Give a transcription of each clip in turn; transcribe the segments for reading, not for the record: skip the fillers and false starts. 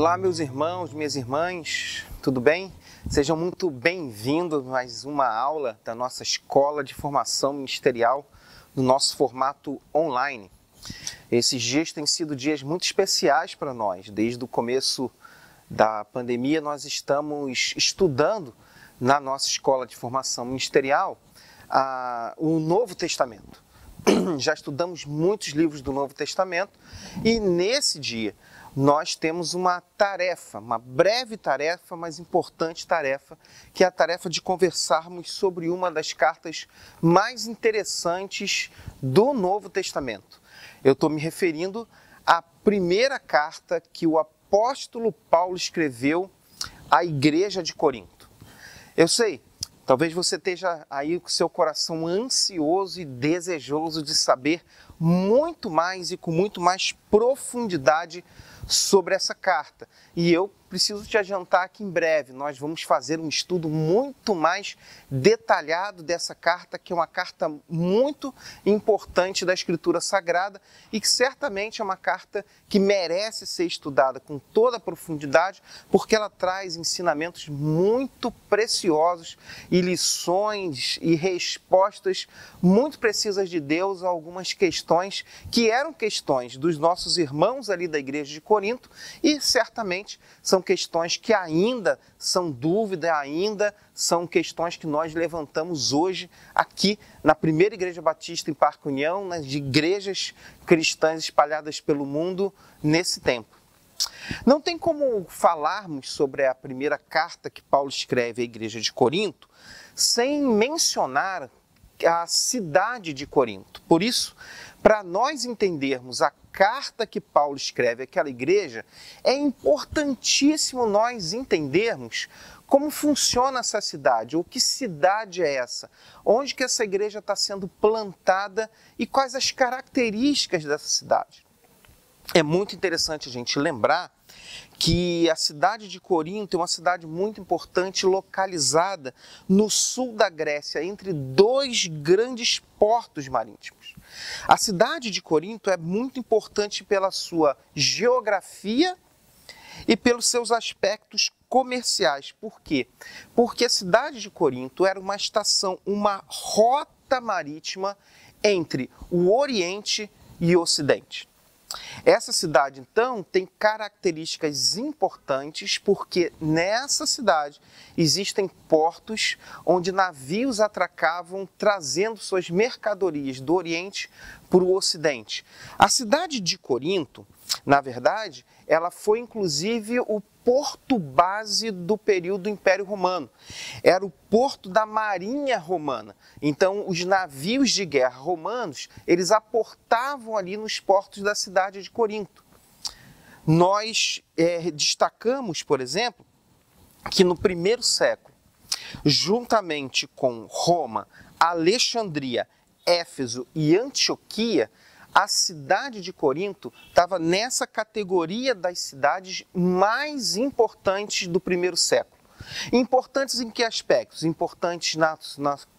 Olá, meus irmãos, minhas irmãs, tudo bem? Sejam muito bem-vindos a mais uma aula da nossa Escola de Formação Ministerial, no nosso formato online. Esses dias têm sido dias muito especiais para nós. Desde o começo da pandemia, nós estamos estudando na nossa Escola de Formação Ministerial o Novo Testamento. Já estudamos muitos livros do Novo Testamento e nesse dia nós temos uma tarefa, uma breve tarefa, mas importante tarefa, que é a tarefa de conversarmos sobre uma das cartas mais interessantes do Novo Testamento. Eu estou me referindo à primeira carta que o apóstolo Paulo escreveu à igreja de Corinto. Eu sei, talvez você esteja aí com seu coração ansioso e desejoso de saber muito mais e com muito mais profundidade sobre essa carta. E eu preciso te adiantar que em breve nós vamos fazer um estudo muito mais detalhado dessa carta, que é uma carta muito importante da Escritura Sagrada e que certamente é uma carta que merece ser estudada com toda a profundidade, porque ela traz ensinamentos muito preciosos e lições e respostas muito precisas de Deus a algumas questões que eram questões dos nossos irmãos ali da igreja de Corinto e certamente são questões que ainda são dúvida, ainda são questões que nós levantamos hoje aqui na primeira Igreja Batista em Parque União, nas igrejas cristãs espalhadas pelo mundo nesse tempo. Não tem como falarmos sobre a primeira carta que Paulo escreve à igreja de Corinto sem mencionar a cidade de Corinto. Por isso, para nós entendermos a carta que Paulo escreve àquela igreja, é importantíssimo nós entendermos como funciona essa cidade, ou que cidade é essa, onde que essa igreja está sendo plantada e quais as características dessa cidade. É muito interessante a gente lembrar que a cidade de Corinto é uma cidade muito importante, localizada no sul da Grécia, entre dois grandes portos marítimos. A cidade de Corinto é muito importante pela sua geografia e pelos seus aspectos comerciais. Por quê? Porque a cidade de Corinto era uma estação, uma rota marítima entre o Oriente e o Ocidente. Essa cidade, então, tem características importantes porque nessa cidade existem portos onde navios atracavam trazendo suas mercadorias do Oriente para o Ocidente. A cidade de Corinto, na verdade, ela foi inclusive o porto base do período do Império Romano. Era o porto da marinha romana. Então, os navios de guerra romanos, eles aportavam ali nos portos da cidade de Corinto. Nós destacamos, por exemplo, que no primeiro século, juntamente com Roma, Alexandria, Éfeso e Antioquia, a cidade de Corinto estava nessa categoria das cidades mais importantes do primeiro século. Importantes em que aspectos? Importantes na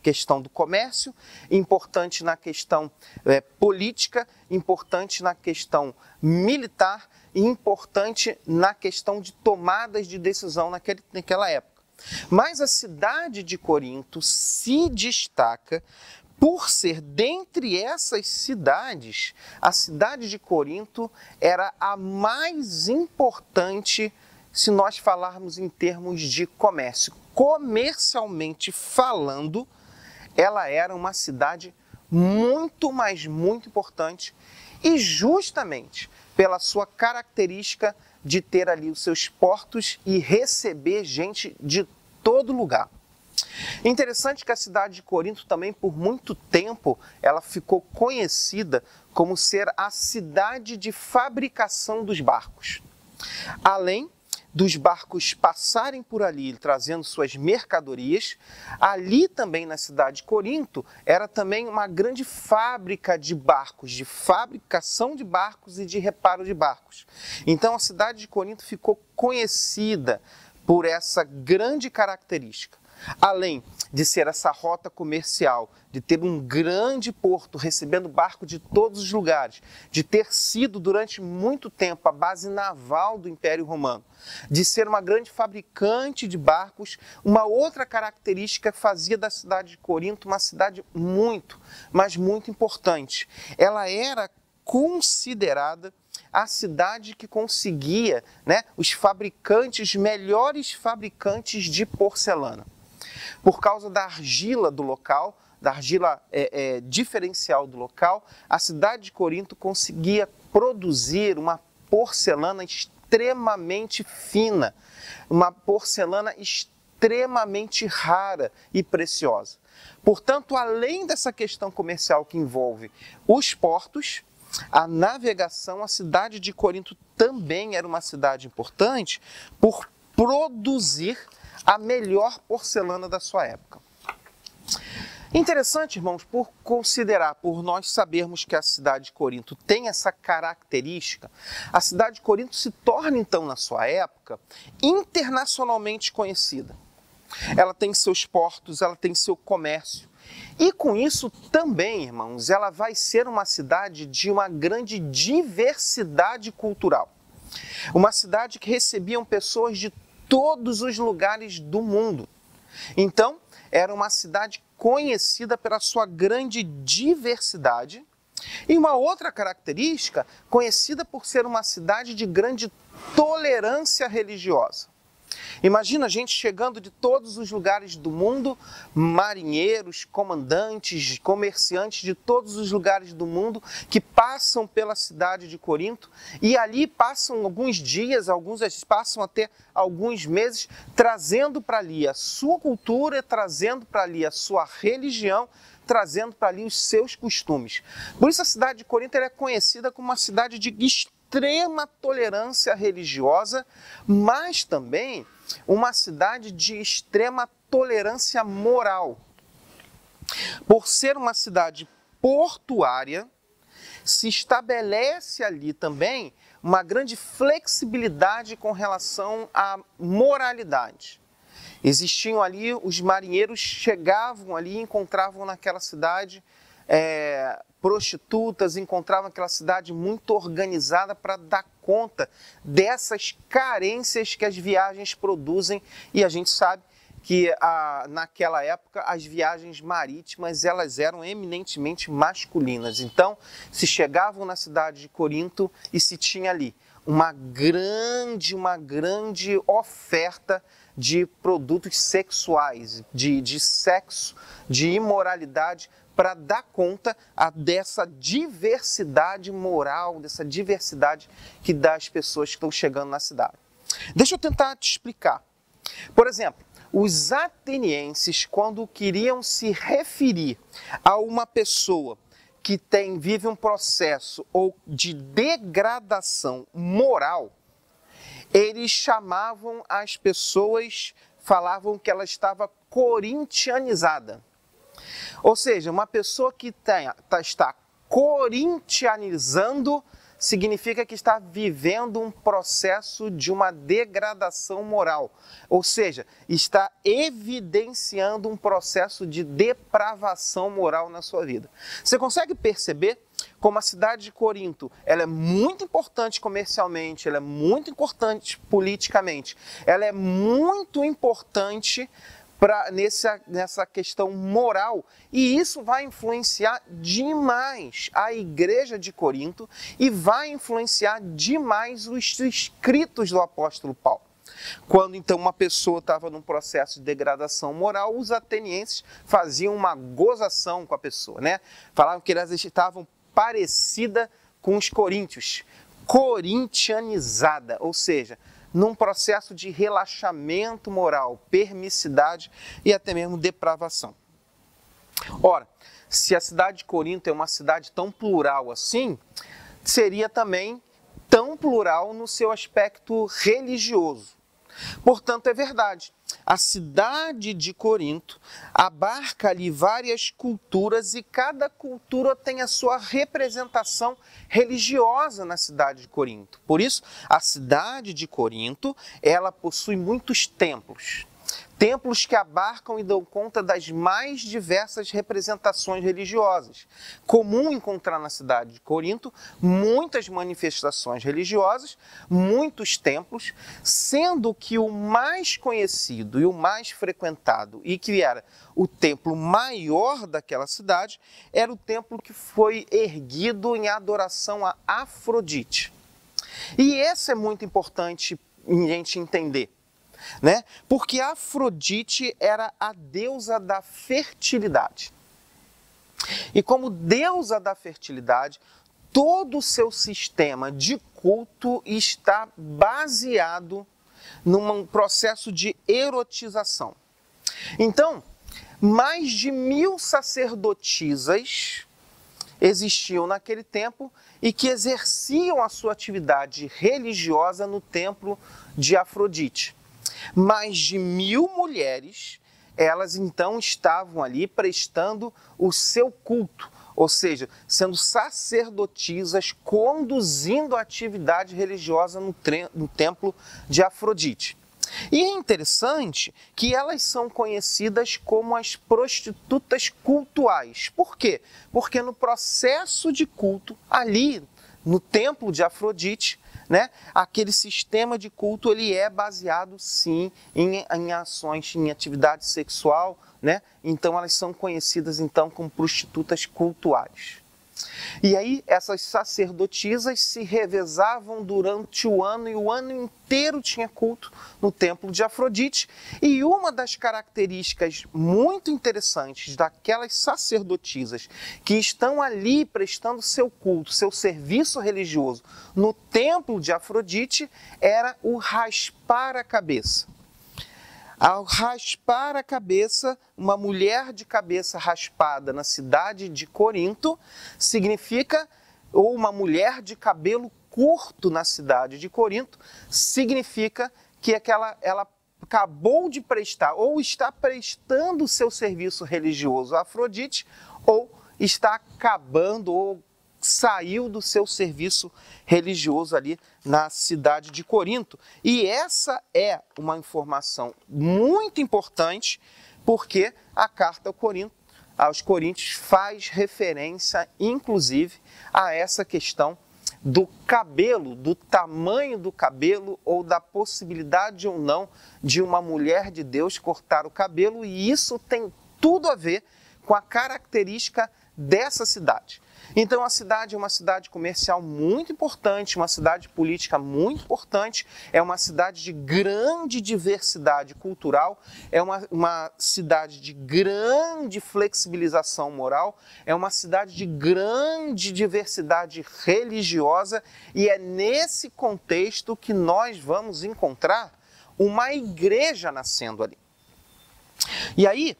questão do comércio, importantes na questão política, importante na questão militar e importante na questão de tomadas de decisão naquela época. Mas a cidade de Corinto se destaca por ser, dentre essas cidades, a cidade de Corinto era a mais importante se nós falarmos em termos de comércio. Comercialmente falando, ela era uma cidade muito, mas muito importante e justamente pela sua característica de ter ali os seus portos e receber gente de todo lugar. Interessante que a cidade de Corinto também, por muito tempo, ela ficou conhecida como ser a cidade de fabricação dos barcos. Além dos barcos passarem por ali trazendo suas mercadorias, ali também na cidade de Corinto era também uma grande fábrica de barcos, de fabricação de barcos e de reparo de barcos. Então a cidade de Corinto ficou conhecida por essa grande característica. Além de ser essa rota comercial, de ter um grande porto recebendo barco de todos os lugares, de ter sido durante muito tempo a base naval do Império Romano, de ser uma grande fabricante de barcos, uma outra característica fazia da cidade de Corinto uma cidade muito, mas muito importante. Ela era considerada a cidade que conseguia, os fabricantes, os melhores fabricantes de porcelana. Por causa da argila do local, da argila diferencial do local, a cidade de Corinto conseguia produzir uma porcelana extremamente fina, uma porcelana extremamente rara e preciosa. Portanto, além dessa questão comercial que envolve os portos, a navegação, a cidade de Corinto também era uma cidade importante por produzir a melhor porcelana da sua época. Interessante, irmãos, por nós sabermos que a cidade de Corinto tem essa característica, a cidade de Corinto se torna, então, na sua época, internacionalmente conhecida. Ela tem seus portos, ela tem seu comércio. E com isso também, irmãos, ela vai ser uma cidade de uma grande diversidade cultural. Uma cidade que recebiam pessoas de todos os lugares do mundo. Então, era uma cidade conhecida pela sua grande diversidade e uma outra característica, conhecida por ser uma cidade de grande tolerância religiosa. Imagina a gente chegando de todos os lugares do mundo, marinheiros, comandantes, comerciantes de todos os lugares do mundo que passam pela cidade de Corinto e ali passam alguns dias, alguns passam até alguns meses, trazendo para ali a sua cultura, trazendo para ali a sua religião, trazendo para ali os seus costumes. Por isso a cidade de Corinto é conhecida como uma cidade de extrema tolerância religiosa, mas também uma cidade de extrema tolerância moral. Por ser uma cidade portuária, se estabelece ali também uma grande flexibilidade com relação à moralidade. Existiam ali, os marinheiros chegavam ali e encontravam naquela cidade prostitutas, encontravam aquela cidade muito organizada para dar conta dessas carências que as viagens produzem, e a gente sabe que naquela época as viagens marítimas elas eram eminentemente masculinas. Então se chegavam na cidade de Corinto e se tinha ali uma grande oferta de produtos sexuais, de sexo, de imoralidade, para dar conta dessa diversidade moral, dessa diversidade que dá às pessoas que estão chegando na cidade. Deixa eu tentar te explicar. Por exemplo, os atenienses, quando queriam se referir a uma pessoa que vive um processo ou de degradação moral, eles chamavam as pessoas, falavam que ela estava corintianizada. Ou seja, uma pessoa que está corintianizando significa que está vivendo um processo de uma degradação moral. Ou seja, está evidenciando um processo de depravação moral na sua vida. Você consegue perceber como a cidade de Corinto ela é muito importante comercialmente, ela é muito importante politicamente, ela é muito importante nessa questão moral, e isso vai influenciar demais a igreja de Corinto e vai influenciar demais os escritos do apóstolo Paulo. Quando então uma pessoa estava num processo de degradação moral, os atenienses faziam uma gozação com a pessoa, Falavam que elas estavam parecida com os coríntios, corintianizada, ou seja, num processo de relaxamento moral, permissividade e até mesmo depravação. Ora, se a cidade de Corinto é uma cidade tão plural assim, seria também tão plural no seu aspecto religioso. Portanto, é verdade, a cidade de Corinto abarca ali várias culturas e cada cultura tem a sua representação religiosa na cidade de Corinto. Por isso, a cidade de Corinto, ela possui muitos templos. templos que abarcam e dão conta das mais diversas representações religiosas. Comum encontrar na cidade de Corinto muitas manifestações religiosas, muitos templos, sendo que o mais conhecido e o mais frequentado, e que era o templo maior daquela cidade, era o templo que foi erguido em adoração a Afrodite. E esse é muito importante a gente entender, né? Porque Afrodite era a deusa da fertilidade. E como deusa da fertilidade, todo o seu sistema de culto está baseado num processo de erotização. Então, mais de 1000 sacerdotisas existiam naquele tempo e que exerciam a sua atividade religiosa no templo de Afrodite. Mais de 1000 mulheres, elas então estavam ali prestando o seu culto, ou seja, sendo sacerdotisas, conduzindo a atividade religiosa no templo de Afrodite. E é interessante que elas são conhecidas como as prostitutas cultuais. Por quê? Porque no processo de culto, ali no templo de Afrodite, né, aquele sistema de culto ele é baseado sim em ações, em atividade sexual, né? Então elas são conhecidas então como prostitutas cultuais. E aí essas sacerdotisas se revezavam durante o ano e o ano inteiro tinha culto no templo de Afrodite. E uma das características muito interessantes daquelas sacerdotisas que estão ali prestando seu culto, seu serviço religioso no templo de Afrodite era o raspar a cabeça. Ao raspar a cabeça, uma mulher de cabeça raspada na cidade de Corinto significa, ou uma mulher de cabelo curto na cidade de Corinto, significa que ela acabou de prestar, ou está prestando o seu serviço religioso a Afrodite, ou está acabando, ou saiu do seu serviço religioso ali na cidade de Corinto. E essa é uma informação muito importante, porque a carta aos Coríntios faz referência, inclusive, a essa questão do cabelo, do tamanho do cabelo ou da possibilidade ou não de uma mulher de Deus cortar o cabelo, e isso tem tudo a ver com a característica dessa cidade. Então a cidade é uma cidade comercial muito importante, uma cidade política muito importante, é uma cidade de grande diversidade cultural, é uma cidade de grande flexibilização moral, é uma cidade de grande diversidade religiosa, e é nesse contexto que nós vamos encontrar uma igreja nascendo ali. E aí,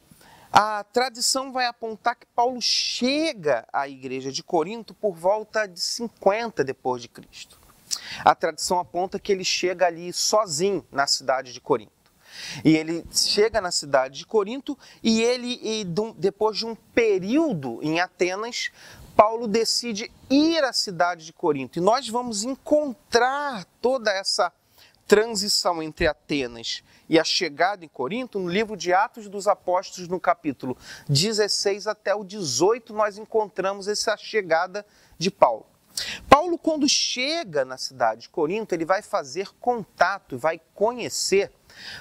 a tradição vai apontar que Paulo chega à igreja de Corinto por volta de 50 depois de Cristo. A tradição aponta que ele chega ali sozinho na cidade de Corinto. E ele chega na cidade de Corinto e depois de um período em Atenas, Paulo decide ir à cidade de Corinto. E nós vamos encontrar toda essa transição entre Atenas e a chegada em Corinto, no livro de Atos dos Apóstolos, no capítulo 16 até o 18, nós encontramos essa chegada de Paulo. Paulo, quando chega na cidade de Corinto, ele vai fazer contato, vai conhecer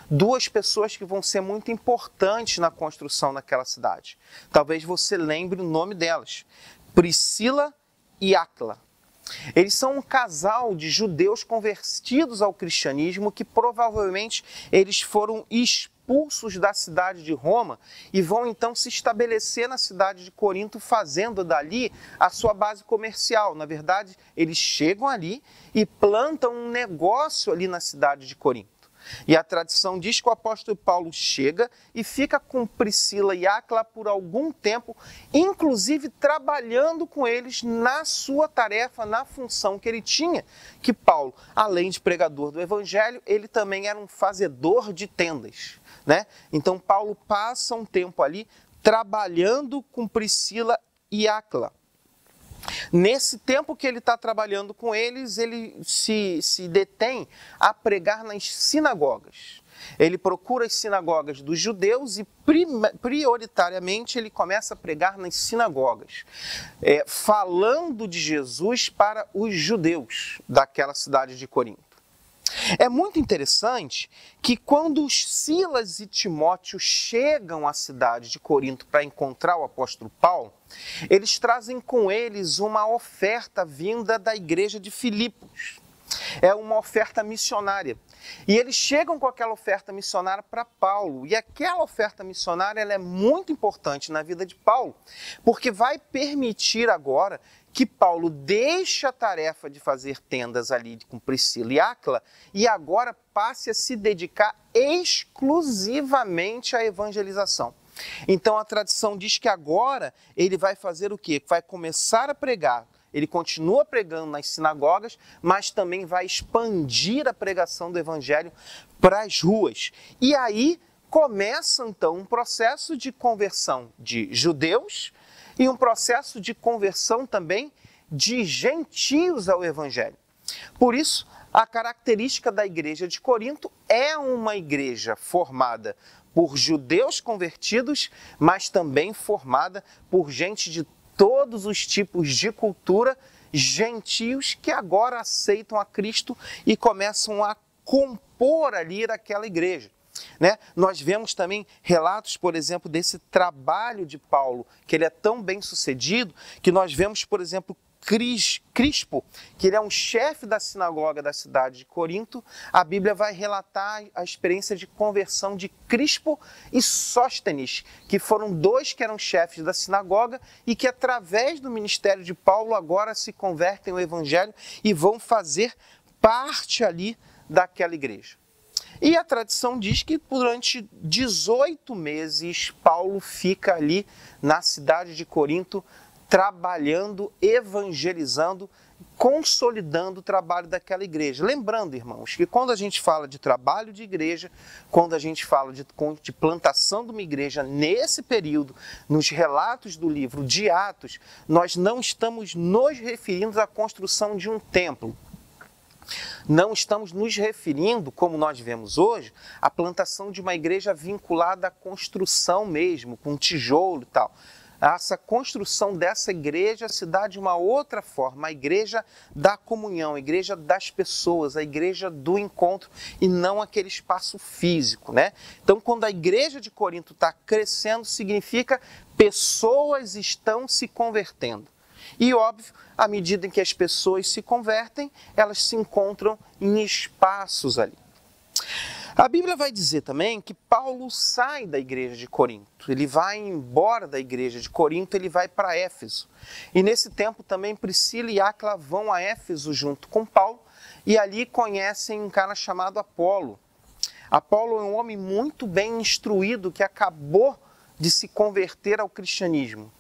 duas pessoas que vão ser muito importantes na construção daquela cidade. Talvez você lembre o nome delas, Priscila e Áquila. Eles são um casal de judeus convertidos ao cristianismo que provavelmente eles foram expulsos da cidade de Roma e vão então se estabelecer na cidade de Corinto, fazendo dali a sua base comercial. Na verdade, eles chegam ali e plantam um negócio ali na cidade de Corinto. E a tradição diz que o apóstolo Paulo chega e fica com Priscila e Áquila por algum tempo, inclusive trabalhando com eles na sua tarefa, na função que ele tinha, que Paulo, além de pregador do evangelho, ele também era um fazedor de tendas, né? Então Paulo passa um tempo ali trabalhando com Priscila e Áquila. Nesse tempo que ele está trabalhando com eles, ele se detém a pregar nas sinagogas. Ele procura as sinagogas dos judeus e prioritariamente ele começa a pregar nas sinagogas, falando de Jesus para os judeus daquela cidade de Corinto. É muito interessante que quando Silas e Timóteo chegam à cidade de Corinto para encontrar o apóstolo Paulo, eles trazem com eles uma oferta vinda da igreja de Filipos. É uma oferta missionária. E eles chegam com aquela oferta missionária para Paulo. E aquela oferta missionária ela é muito importante na vida de Paulo, porque vai permitir agora que Paulo deixe a tarefa de fazer tendas ali com Priscila e Áquila e agora passe a se dedicar exclusivamente à evangelização. Então a tradição diz que agora ele vai fazer o quê? Vai começar a pregar. Ele continua pregando nas sinagogas, mas também vai expandir a pregação do evangelho para as ruas. E aí começa então um processo de conversão de judeus e um processo de conversão também de gentios ao evangelho. Por isso, a característica da igreja de Corinto é uma igreja formada por judeus convertidos, mas também formada por gente de todos os tipos de cultura, gentios que agora aceitam a Cristo e começam a compor ali aquela igreja. Nós vemos também relatos, por exemplo, desse trabalho de Paulo, que ele é tão bem sucedido, que nós vemos, por exemplo, Crispo, que ele é um chefe da sinagoga da cidade de Corinto. A Bíblia vai relatar a experiência de conversão de Crispo e Sóstenes, que foram dois que eram chefes da sinagoga e que através do ministério de Paulo agora se convertem ao evangelho e vão fazer parte ali daquela igreja. E a tradição diz que durante 18 meses Paulo fica ali na cidade de Corinto trabalhando, evangelizando, consolidando o trabalho daquela igreja. Lembrando, irmãos, que quando a gente fala de trabalho de igreja, quando a gente fala de plantação de uma igreja nesse período, nos relatos do livro de Atos, nós não estamos nos referindo à construção de um templo. Não estamos nos referindo, como nós vemos hoje, à plantação de uma igreja vinculada à construção mesmo, com tijolo e tal. Essa construção dessa igreja se dá de uma outra forma, a igreja da comunhão, a igreja das pessoas, a igreja do encontro e não aquele espaço físico, Então, quando a igreja de Corinto está crescendo, significa pessoas estão se convertendo. E, óbvio, à medida em que as pessoas se convertem, elas se encontram em espaços ali. A Bíblia vai dizer também que Paulo sai da igreja de Corinto. Ele vai embora da igreja de Corinto, ele vai para Éfeso. E nesse tempo também Priscila e Áquila vão a Éfeso junto com Paulo e ali conhecem um cara chamado Apolo. Apolo é um homem muito bem instruído que acabou de se converter ao cristianismo.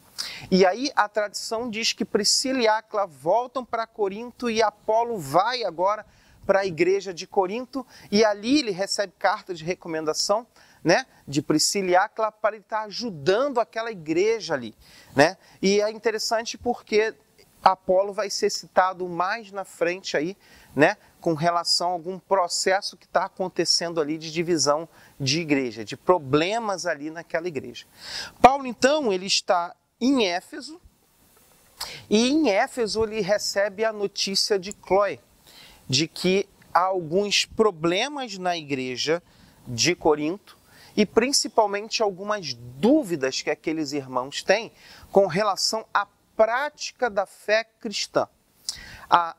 E aí a tradição diz que Priscila e Áquila voltam para Corinto e Apolo vai agora para a igreja de Corinto e ali ele recebe carta de recomendação de Priscila e Áquila para ele estar ajudando aquela igreja ali. E é interessante porque Apolo vai ser citado mais na frente aí, com relação a algum processo que está acontecendo ali de divisão de igreja, de problemas ali naquela igreja. Paulo, então, ele está em Éfeso e em Éfeso ele recebe a notícia de Cloé, de que há alguns problemas na igreja de Corinto e principalmente algumas dúvidas que aqueles irmãos têm com relação à prática da fé cristã. A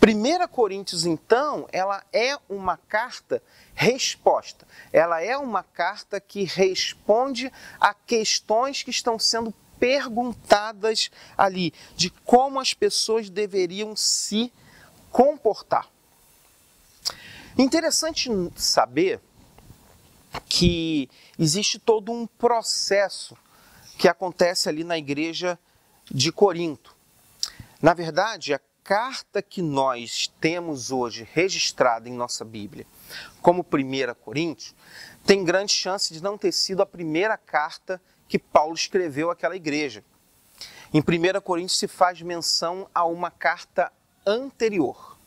1 Coríntios, então, ela é uma carta resposta. Ela é uma carta que responde a questões que estão sendo perguntadas ali, de como as pessoas deveriam se comportar. Interessante saber que existe todo um processo que acontece ali na igreja de Corinto. Na verdade, a carta que nós temos hoje registrada em nossa Bíblia como 1 Coríntios tem grande chance de não ter sido a primeira carta que Paulo escreveu àquela igreja. Em 1 Coríntios se faz menção a uma carta anterior.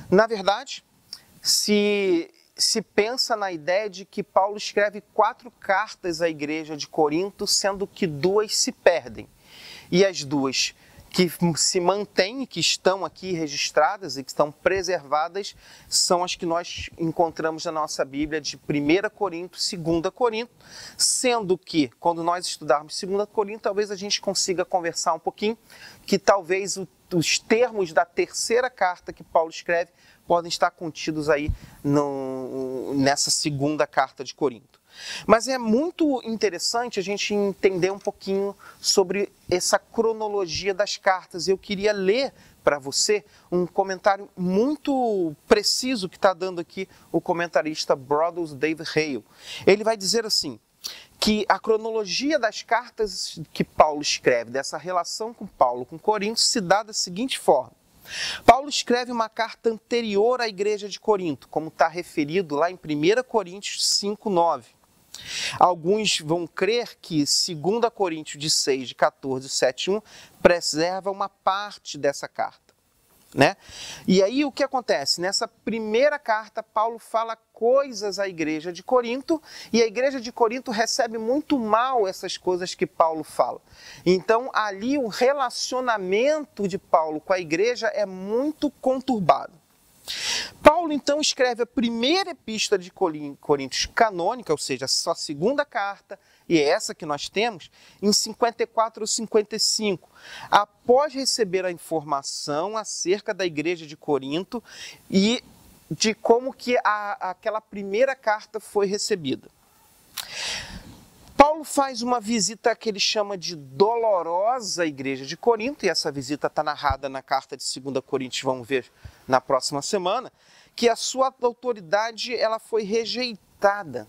Na verdade, se se pensa na ideia de que Paulo escreve 4 cartas à igreja de Corinto, sendo que 2 se perdem. E as 2 que se mantêm, que estão aqui registradas e que estão preservadas, são as que nós encontramos na nossa Bíblia de 1 Corinto, 2 Corinto, sendo que, quando nós estudarmos 2 Corinto, talvez a gente consiga conversar um pouquinho, que talvez os termos da terceira carta que Paulo escreve podem estar contidos aí nessa segunda carta de Corinto. Mas é muito interessante a gente entender um pouquinho sobre essa cronologia das cartas. Eu queria ler para você um comentário muito preciso que está dando aqui o comentarista Brodus David Hale. Ele vai dizer assim, que a cronologia das cartas que Paulo escreve, dessa relação com Paulo com Corinto, se dá da seguinte forma. Paulo escreve uma carta anterior à igreja de Corinto, como está referido lá em 1 Coríntios 5:9. Alguns vão crer que 2 Coríntios de 6, de 14, 7:1, preserva uma parte dessa carta, né? E aí o que acontece? Nessa primeira carta, Paulo fala coisas à igreja de Corinto, e a igreja de Corinto recebe muito mal essas coisas que Paulo fala. Então, ali o relacionamento de Paulo com a igreja é muito conturbado. Paulo, então, escreve a primeira epístola de Coríntios canônica, ou seja, a sua segunda carta, e é essa que nós temos, em 54 ou 55, após receber a informação acerca da igreja de Corinto e de como que aquela primeira carta foi recebida. Paulo faz uma visita que ele chama de dolorosa à igreja de Corinto, e essa visita está narrada na carta de 2 Coríntios, vamos ver na próxima semana, que a sua autoridade ela foi rejeitada.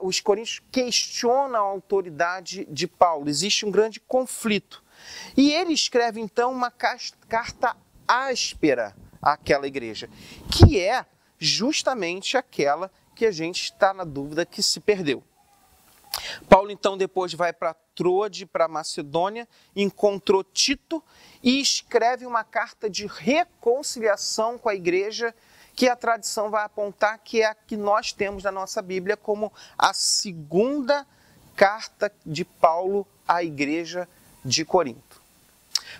Os coríntios questionam a autoridade de Paulo, existe um grande conflito. E ele escreve então uma carta áspera àquela igreja, que é justamente aquela que a gente está na dúvida que se perdeu. Paulo então depois vai para Troade, para Macedônia, encontrou Tito e escreve uma carta de reconciliação com a igreja, que a tradição vai apontar que é a que nós temos na nossa Bíblia como a segunda carta de Paulo à igreja de Corinto.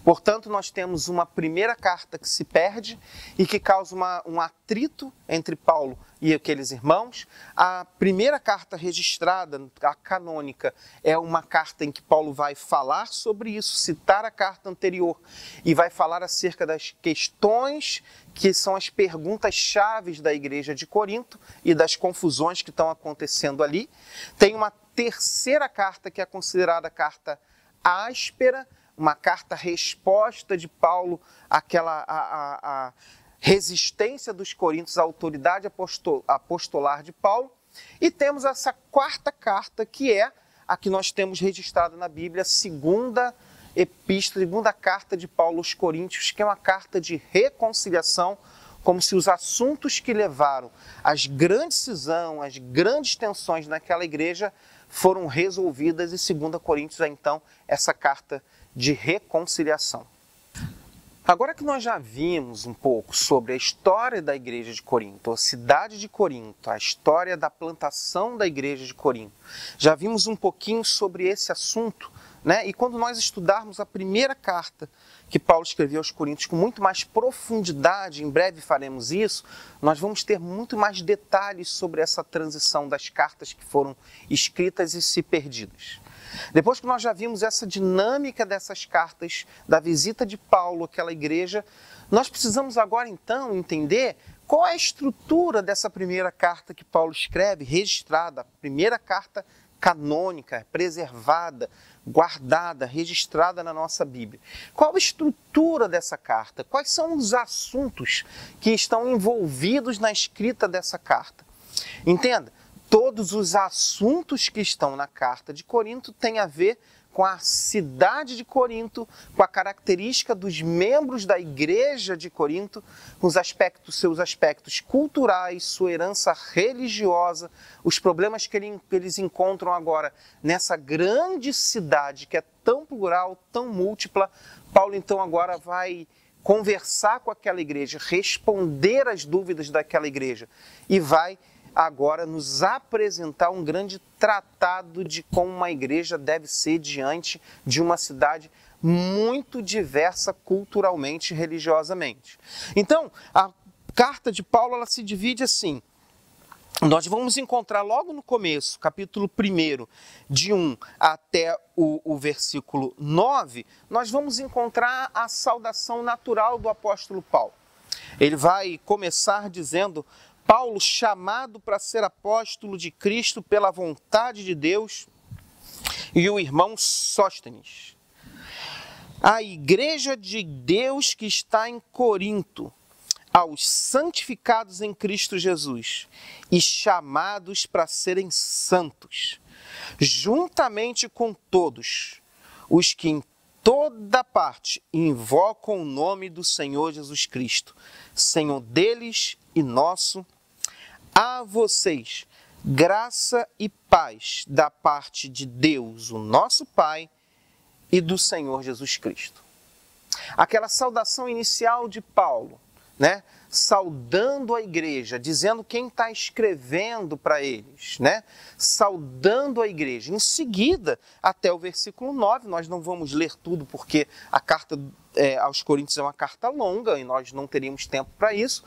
Portanto, nós temos uma primeira carta que se perde e que causa um atrito entre Paulo e aqueles irmãos. A primeira carta registrada, a canônica, é uma carta em que Paulo vai falar sobre isso, citar a carta anterior e vai falar acerca das questões que são as perguntas-chave da igreja de Corinto e das confusões que estão acontecendo ali. Tem uma terceira carta que é considerada a carta áspera, uma carta-resposta de Paulo àquela a resistência dos coríntios à autoridade apostolar de Paulo. E temos essa quarta carta, que é a que nós temos registrada na Bíblia, segunda epístola, segunda carta de Paulo aos Coríntios, que é uma carta de reconciliação, como se os assuntos que levaram às grandes cisões, às grandes tensões naquela igreja, foram resolvidas, e 2 Coríntios é então essa carta de reconciliação. Agora que nós já vimos um pouco sobre a história da igreja de Corinto, a cidade de Corinto, a história da plantação da igreja de Corinto, já vimos um pouquinho sobre esse assunto, né? E quando nós estudarmos a primeira carta que Paulo escreveu aos Coríntios com muito mais profundidade, em breve faremos isso, nós vamos ter muito mais detalhes sobre essa transição das cartas que foram escritas e se perdidas. Depois que nós já vimos essa dinâmica dessas cartas, da visita de Paulo àquela igreja, nós precisamos agora então entender qual é a estrutura dessa primeira carta que Paulo escreve, registrada, a primeira carta canônica, preservada, guardada, registrada na nossa Bíblia. Qual a estrutura dessa carta? Quais são os assuntos que estão envolvidos na escrita dessa carta? Entenda, todos os assuntos que estão na carta de Corinto têm a ver com a cidade de Corinto, com a característica dos membros da igreja de Corinto, com os seus aspectos culturais, sua herança religiosa, os problemas que eles encontram agora nessa grande cidade que é tão plural, tão múltipla. Paulo então agora vai conversar com aquela igreja, responder às dúvidas daquela igreja e vai agora nos apresentar um grande tratado de como uma igreja deve ser diante de uma cidade muito diversa culturalmente e religiosamente. Então, a carta de Paulo ela se divide assim. Nós vamos encontrar logo no começo, capítulo 1, de 1 até o versículo 9, nós vamos encontrar a saudação natural do apóstolo Paulo. Ele vai começar dizendo: Paulo, chamado para ser apóstolo de Cristo pela vontade de Deus, e o irmão Sóstenes, a igreja de Deus que está em Corinto, aos santificados em Cristo Jesus e chamados para serem santos, juntamente com todos os que em toda parte invocam o nome do Senhor Jesus Cristo, Senhor deles e nosso, a vocês graça e paz da parte de Deus, o nosso Pai, e do Senhor Jesus Cristo. Aquela saudação inicial de Paulo, né? Saudando a igreja, dizendo quem está escrevendo para eles, né? Saudando a igreja. Em seguida, até o versículo 9, nós não vamos ler tudo porque a carta aos Coríntios é uma carta longa e nós não teríamos tempo para isso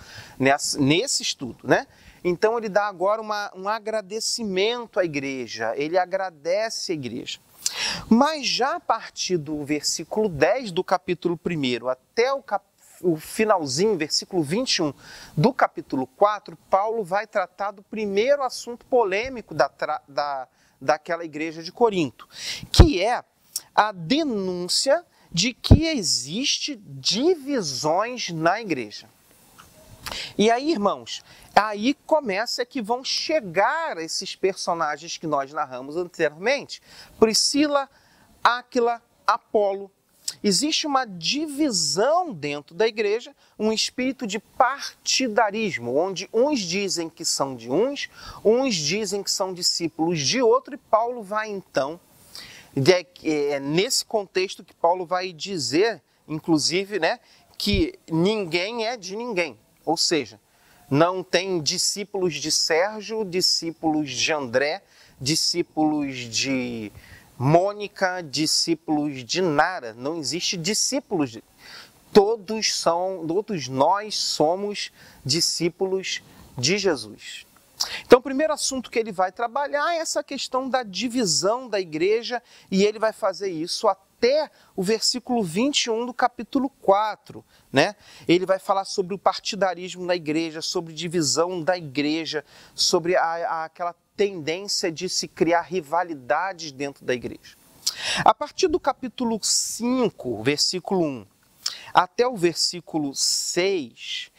nesse estudo, né? Então ele dá agora um agradecimento à igreja, ele agradece a igreja. Mas já a partir do versículo 10 do capítulo 1 até o finalzinho, versículo 21 do capítulo 4, Paulo vai tratar do primeiro assunto polêmico daquela igreja de Corinto, que é a denúncia de que existe divisões na igreja. E aí, irmãos, aí começa que vão chegar esses personagens que nós narramos anteriormente, Priscila, Áquila, Apolo. Existe uma divisão dentro da igreja, um espírito de partidarismo, onde uns dizem que são de uns dizem que são discípulos de outro, e Paulo vai então, é nesse contexto que Paulo vai dizer, inclusive, né, que ninguém é de ninguém, ou seja, não tem discípulos de Sérgio, discípulos de André, discípulos de Mônica, discípulos de Nara, não existe discípulos, todos nós somos discípulos de Jesus. Então o primeiro assunto que ele vai trabalhar é essa questão da divisão da igreja, e ele vai fazer isso até o versículo 21 do capítulo 4, né? Ele vai falar sobre o partidarismo na igreja, sobre divisão da igreja, sobre aquela tendência de se criar rivalidades dentro da igreja. A partir do capítulo 5, versículo 1, até o versículo 6,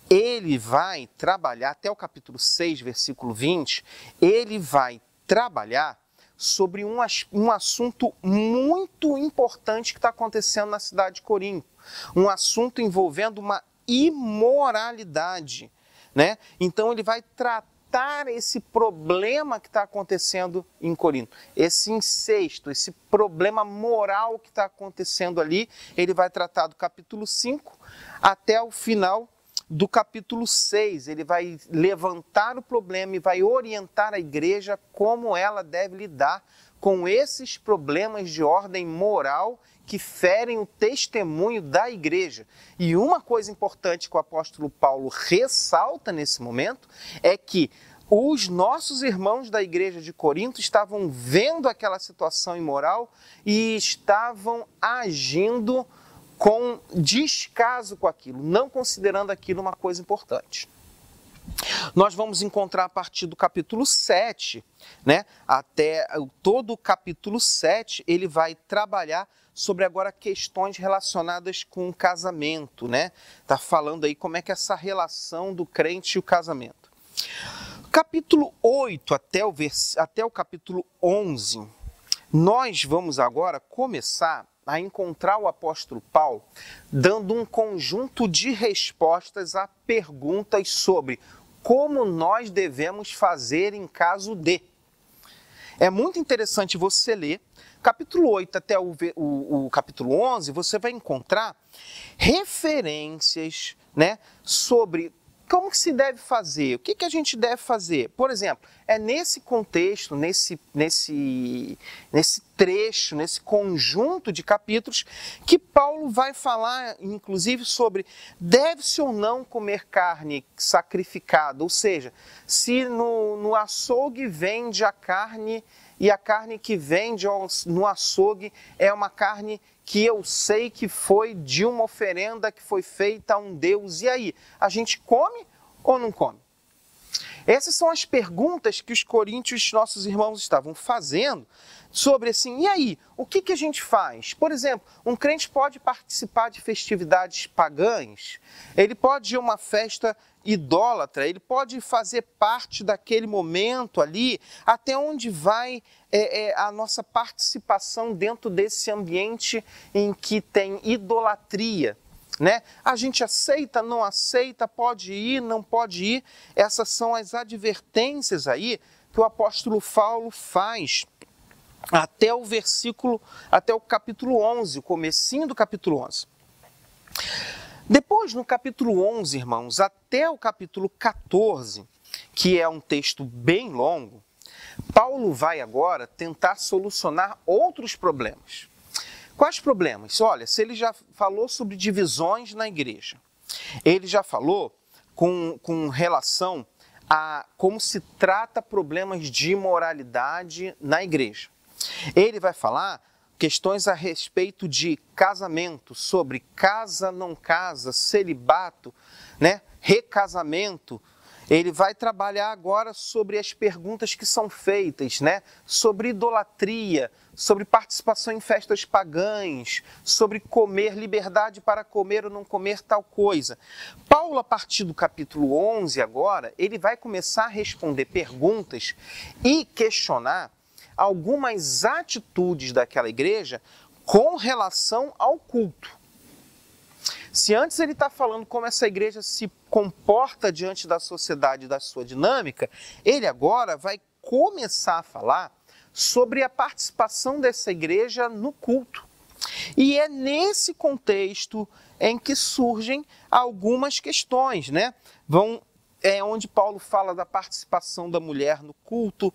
ele vai trabalhar, até o capítulo 6, versículo 20, ele vai trabalhar sobre um assunto muito importante que está acontecendo na cidade de Corinto, um assunto envolvendo uma imoralidade, né? Então ele vai tratar esse problema que está acontecendo em Corinto, esse incesto, esse problema moral que está acontecendo ali, ele vai tratar do capítulo 5 até o final do capítulo 6, ele vai levantar o problema e vai orientar a igreja como ela deve lidar com esses problemas de ordem moral que ferem o testemunho da igreja. E uma coisa importante que o apóstolo Paulo ressalta nesse momento é que os nossos irmãos da igreja de Corinto estavam vendo aquela situação imoral e estavam agindo com descaso com aquilo, não considerando aquilo uma coisa importante. Nós vamos encontrar a partir do capítulo 7, né, até todo o capítulo 7, ele vai trabalhar sobre agora questões relacionadas com o casamento, né? Tá falando aí como é que é essa relação do crente e o casamento. Capítulo 8 até o capítulo 11, nós vamos agora começar a encontrar o apóstolo Paulo dando um conjunto de respostas a perguntas sobre como nós devemos fazer em caso de. É muito interessante você ler. Capítulo 8 até o capítulo 11, você vai encontrar referências, né, sobre como que se deve fazer, o que a gente deve fazer. Por exemplo, é nesse contexto, nesse trecho, nesse conjunto de capítulos, que Paulo vai falar, inclusive, sobre deve-se ou não comer carne sacrificada, ou seja, se no açougue vende a carne e a carne que vende no açougue é uma carne que eu sei que foi de uma oferenda que foi feita a um Deus. E aí, a gente come ou não come? Essas são as perguntas que os coríntios, nossos irmãos, estavam fazendo sobre assim, e aí, o que a gente faz? Por exemplo, um crente pode participar de festividades pagãs, ele pode ir a uma festa idólatra, ele pode fazer parte daquele momento ali, até onde vai a nossa participação dentro desse ambiente em que tem idolatria, né? A gente aceita, não aceita, pode ir, não pode ir. Essas são as advertências aí que o apóstolo Paulo faz até o capítulo 11, o comecinho do capítulo 11. Depois, no capítulo 11, irmãos, até o capítulo 14, que é um texto bem longo, Paulo vai agora tentar solucionar outros problemas. Quais problemas? Olha, se ele já falou sobre divisões na igreja, ele já falou com relação a como se trata problemas de imoralidade na igreja. Ele vai falar questões a respeito de casamento, sobre casa, não casa, celibato, né? Recasamento. Ele vai trabalhar agora sobre as perguntas que são feitas, né? Sobre idolatria, sobre participação em festas pagãs, sobre comer, liberdade para comer ou não comer tal coisa. Paulo, a partir do capítulo 11 agora, ele vai começar a responder perguntas e questionar algumas atitudes daquela igreja com relação ao culto. Se antes ele está falando como essa igreja se comporta diante da sociedade e da sua dinâmica, ele agora vai começar a falar sobre a participação dessa igreja no culto. E é nesse contexto em que surgem algumas questões, né? É onde Paulo fala da participação da mulher no culto,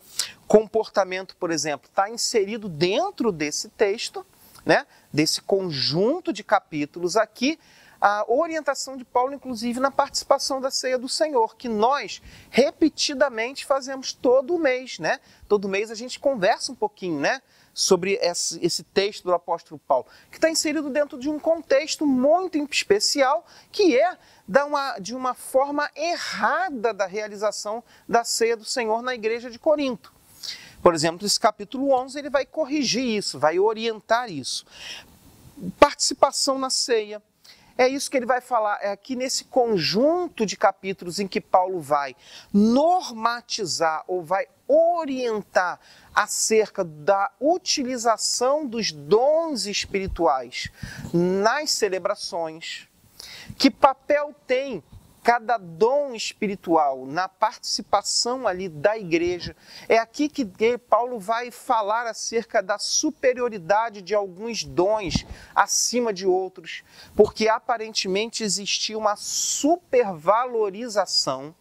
comportamento, por exemplo, está inserido dentro desse texto, né? Desse conjunto de capítulos aqui, a orientação de Paulo, inclusive, na participação da ceia do Senhor, que nós repetidamente fazemos todo mês, né? Todo mês a gente conversa um pouquinho, né? Sobre esse texto do apóstolo Paulo, que está inserido dentro de um contexto muito especial, que é de uma forma errada da realização da ceia do Senhor na igreja de Corinto. Por exemplo, esse capítulo 11, ele vai corrigir isso, vai orientar isso. Participação na ceia. É isso que ele vai falar, é aqui nesse conjunto de capítulos em que Paulo vai normatizar ou vai orientar acerca da utilização dos dons espirituais nas celebrações, que papel tem cada dom espiritual na participação ali da igreja. É aqui que Paulo vai falar acerca da superioridade de alguns dons acima de outros, porque aparentemente existia uma supervalorização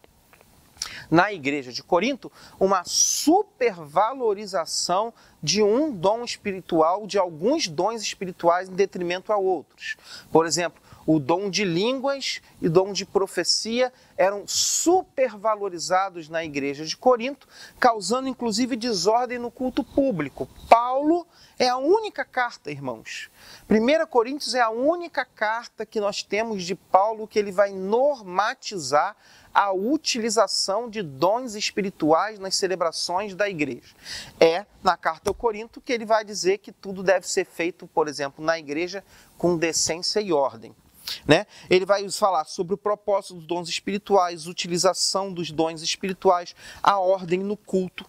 na igreja de Corinto, uma supervalorização de um dom espiritual, de alguns dons espirituais em detrimento a outros. Por exemplo, o dom de línguas e o dom de profecia eram supervalorizados na igreja de Corinto, causando inclusive desordem no culto público. Paulo é a única carta, irmãos. 1 Coríntios é a única carta que nós temos de Paulo que ele vai normatizar a utilização de dons espirituais nas celebrações da igreja. É na carta ao Corinto que ele vai dizer que tudo deve ser feito, por exemplo, na igreja com decência e ordem. Né? Ele vai falar sobre o propósito dos dons espirituais, utilização dos dons espirituais, a ordem no culto.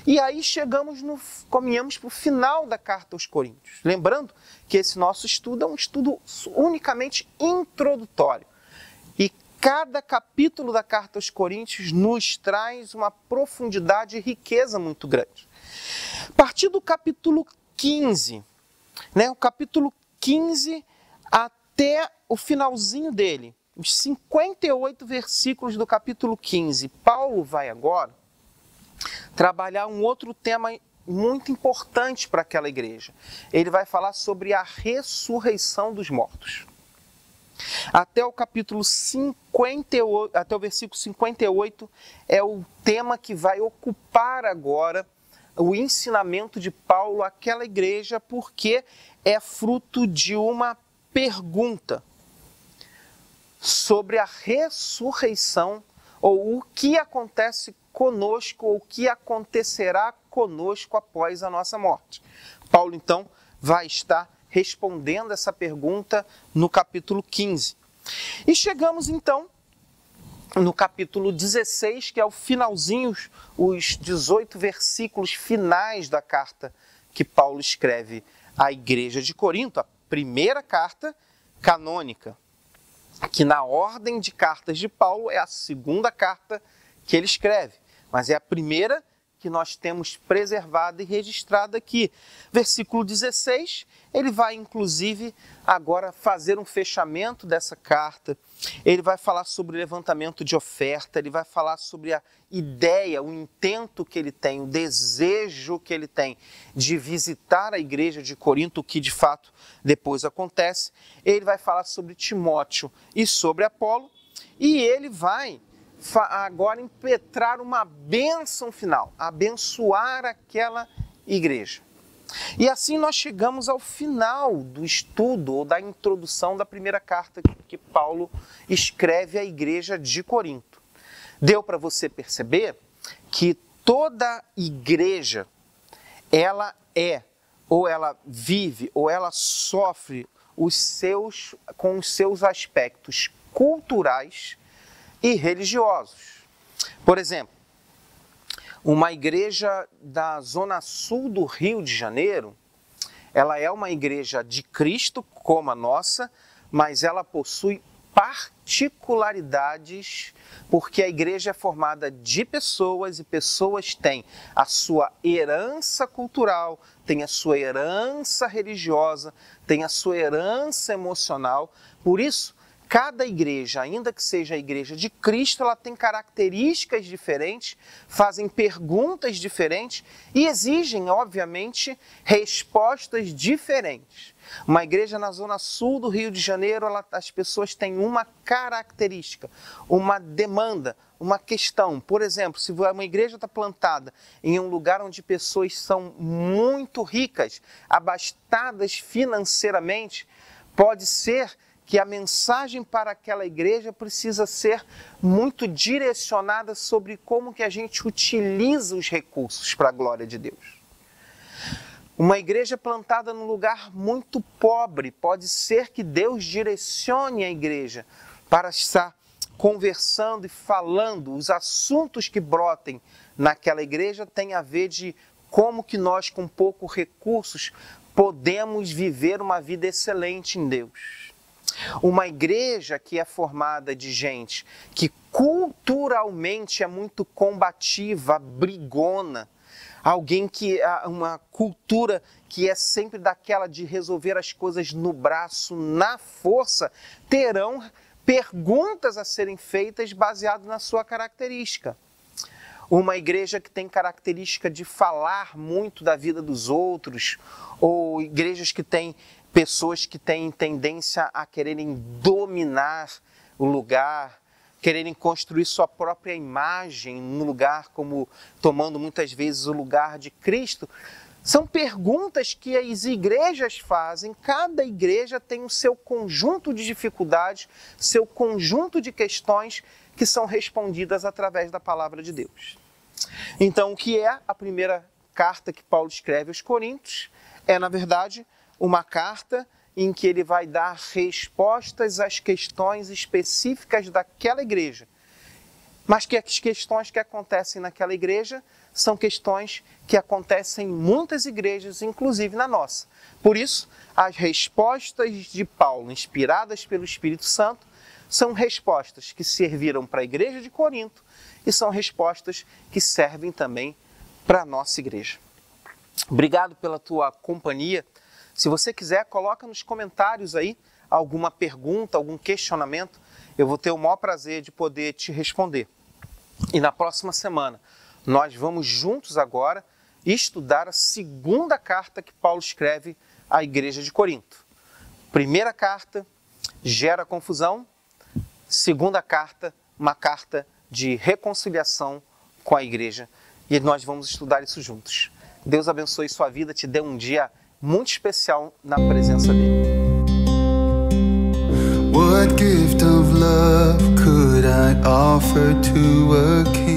E aí caminhamos para o final da carta aos Coríntios. Lembrando que esse nosso estudo é um estudo unicamente introdutório. E cada capítulo da carta aos Coríntios nos traz uma profundidade e riqueza muito grande. A partir do capítulo 15, o capítulo 15 até o finalzinho dele, os 58 versículos do capítulo 15, Paulo vai agora trabalhar um outro tema muito importante para aquela igreja. Ele vai falar sobre a ressurreição dos mortos. Até o capítulo 58, até o versículo 58 é o tema que vai ocupar agora o ensinamento de Paulo àquela igreja, porque é fruto de uma pergunta sobre a ressurreição, ou o que acontece conosco, ou o que acontecerá conosco após a nossa morte. Paulo, então, vai estar respondendo essa pergunta no capítulo 15. E chegamos, então, no capítulo 16, que é o finalzinho, os 18 versículos finais da carta que Paulo escreve à igreja de Corinto, a primeira carta canônica, que na ordem de cartas de Paulo é a segunda carta que ele escreve, mas é a primeira que nós temos preservada e registrada aqui. Versículo 16, ele vai inclusive agora fazer um fechamento dessa carta, ele vai falar sobre o levantamento de oferta, ele vai falar sobre a ideia, o intento que ele tem, o desejo que ele tem de visitar a igreja de Corinto, que de fato depois acontece. Ele vai falar sobre Timóteo e sobre Apolo, e ele vai agora impetrar uma bênção final, abençoar aquela igreja. E assim nós chegamos ao final do estudo ou da introdução da primeira carta que Paulo escreve à igreja de Corinto. Deu para você perceber que toda igreja, ela é, ou ela vive, ou ela sofre com os seus aspectos culturais e religiosos. Por exemplo, uma igreja da zona sul do Rio de Janeiro, ela é uma igreja de Cristo, como a nossa, mas ela possui particularidades, porque a igreja é formada de pessoas, e pessoas têm a sua herança cultural, têm a sua herança religiosa, têm a sua herança emocional. Por isso, cada igreja, ainda que seja a igreja de Cristo, ela tem características diferentes, fazem perguntas diferentes e exigem, obviamente, respostas diferentes. Uma igreja na zona sul do Rio de Janeiro, as pessoas têm uma característica, uma demanda, uma questão. Por exemplo, se uma igreja está plantada em um lugar onde pessoas são muito ricas, abastadas financeiramente, pode ser que a mensagem para aquela igreja precisa ser muito direcionada sobre como que a gente utiliza os recursos para a glória de Deus. Uma igreja plantada num lugar muito pobre, pode ser que Deus direcione a igreja para estar conversando e falando. Os assuntos que brotem naquela igreja têm a ver de como que nós, com poucos recursos, podemos viver uma vida excelente em Deus. Uma igreja que é formada de gente que culturalmente é muito combativa, brigona, alguém que uma cultura que é sempre daquela de resolver as coisas no braço, na força, terão perguntas a serem feitas baseado na sua característica. Uma igreja que tem característica de falar muito da vida dos outros, ou igrejas que têm pessoas que têm tendência a quererem dominar o lugar, quererem construir sua própria imagem no lugar, como tomando muitas vezes o lugar de Cristo. São perguntas que as igrejas fazem, cada igreja tem o seu conjunto de dificuldades, seu conjunto de questões que são respondidas através da palavra de Deus. Então, o que é a primeira carta que Paulo escreve aos Coríntios? É, na verdade, uma carta em que ele vai dar respostas às questões específicas daquela igreja. Mas que as questões que acontecem naquela igreja são questões que acontecem em muitas igrejas, inclusive na nossa. Por isso, as respostas de Paulo, inspiradas pelo Espírito Santo, são respostas que serviram para a igreja de Corinto e são respostas que servem também para a nossa igreja. Obrigado pela tua companhia. Se você quiser, coloca nos comentários aí alguma pergunta, algum questionamento. Eu vou ter o maior prazer de poder te responder. E na próxima semana, nós vamos juntos agora estudar a segunda carta que Paulo escreve à igreja de Corinto. Primeira carta gera confusão, segunda carta, uma carta de reconciliação com a igreja. E nós vamos estudar isso juntos. Deus abençoe sua vida, te dê um dia muito especial na presença dele. What gift of love could I offer to a king?